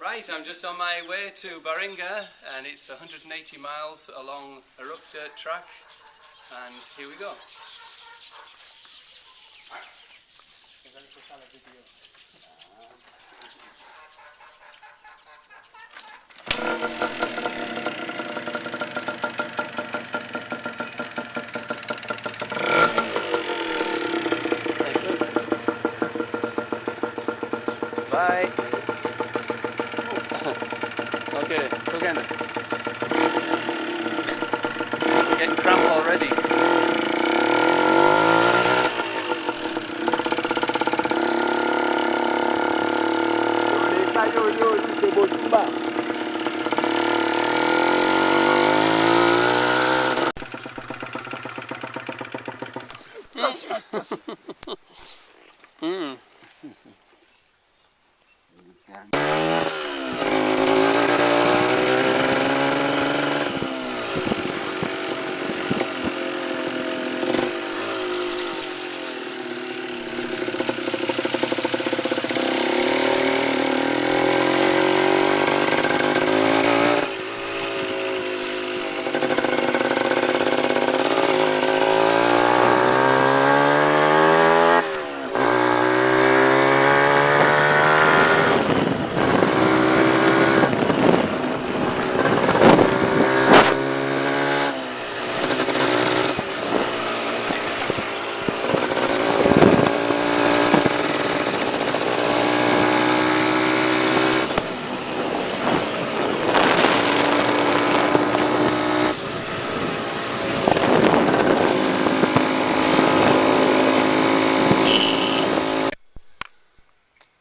Right, I'm just on my way to Baringa and it's 180 miles along a rough dirt track, and here we go. Bye. Okay, go again. I'm getting cramp already.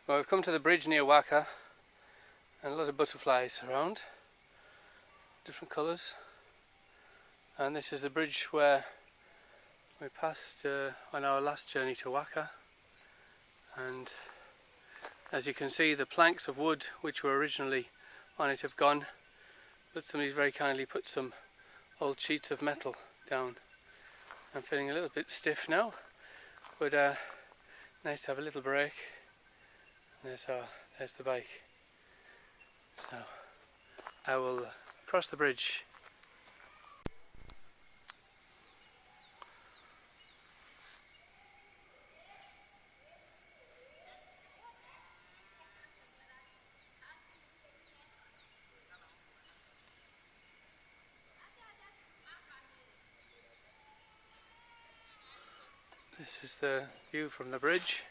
Well, we've come to the bridge near Waka, and a lot of butterflies around, different colours, and this is the bridge where we passed on our last journey to Waka. And as you can see, the planks of wood which were originally on it have gone, but somebody's very kindly put some old sheets of metal down. I'm feeling a little bit stiff now, but nice to have a little break. There's the bike. So I will cross the bridge. This is the view from the bridge.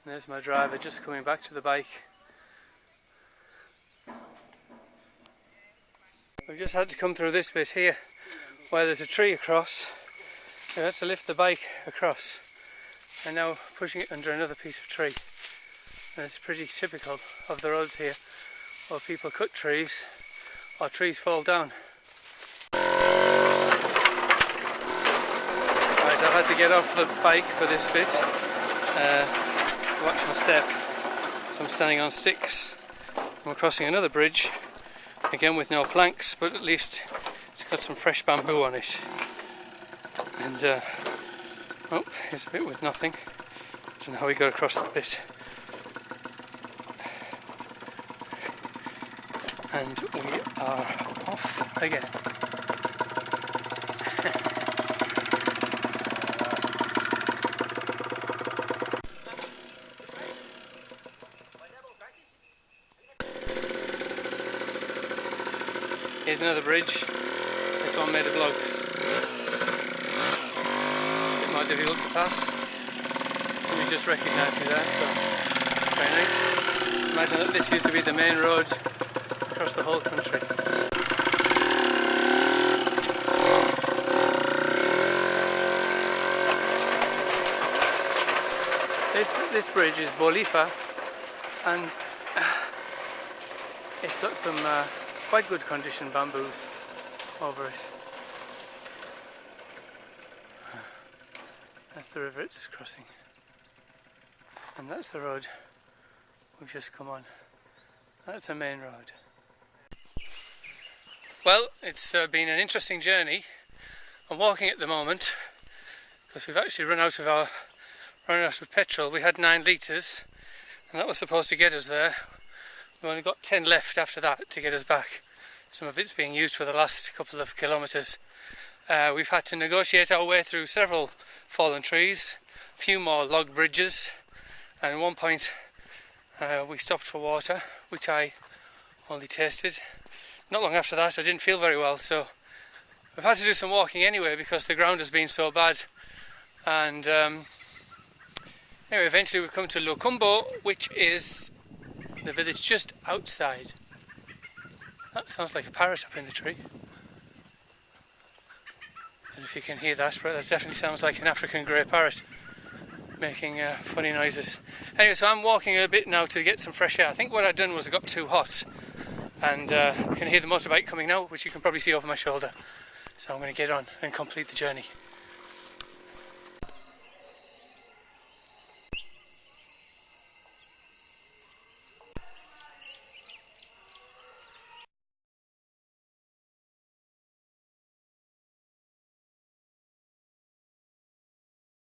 And there's my driver just coming back to the bike. We've just had to come through this bit here where there's a tree across. We had to lift the bike across and now pushing it under another piece of tree. And it's pretty typical of the roads here, where people cut trees or trees fall down. Right, I've had to get off the bike for this bit. Watch my step. So I'm standing on sticks. We're crossing another bridge, again with no planks, but at least it's got some fresh bamboo on it. And oh, here's a bit with nothing. Don't know how we got across that bit. And we are off again. Here's another bridge, this one made of logs. A bit more difficult to pass. Somebody just recognised me there, so very nice. Imagine that this used to be the main road across the whole country. This bridge is Bolifa, and it's got some quite good condition bamboos over it. That's the river it's crossing, and that's the road we've just come on. That's a main road. Well, it's been an interesting journey. I'm walking at the moment because we've actually run out of petrol. We had 9 litres and that was supposed to get us there, We've only got 10 left after that to get us back. Some of it's being used for the last couple of kilometres. We've had to negotiate our way through several fallen trees, a few more log bridges, and at one point we stopped for water, which I only tasted. Not long after that I didn't feel very well, so we've had to do some walking anyway because the ground has been so bad. And anyway, eventually we've come to Lokumbo, which is the village just outside. That sounds like a parrot up in the tree. And if you can hear that, but that definitely sounds like an African grey parrot making funny noises. Anyway, so I'm walking a bit now to get some fresh air. I think what I'd done was I got too hot, and I can hear the motorbike coming now, which you can probably see over my shoulder. So I'm going to get on and complete the journey.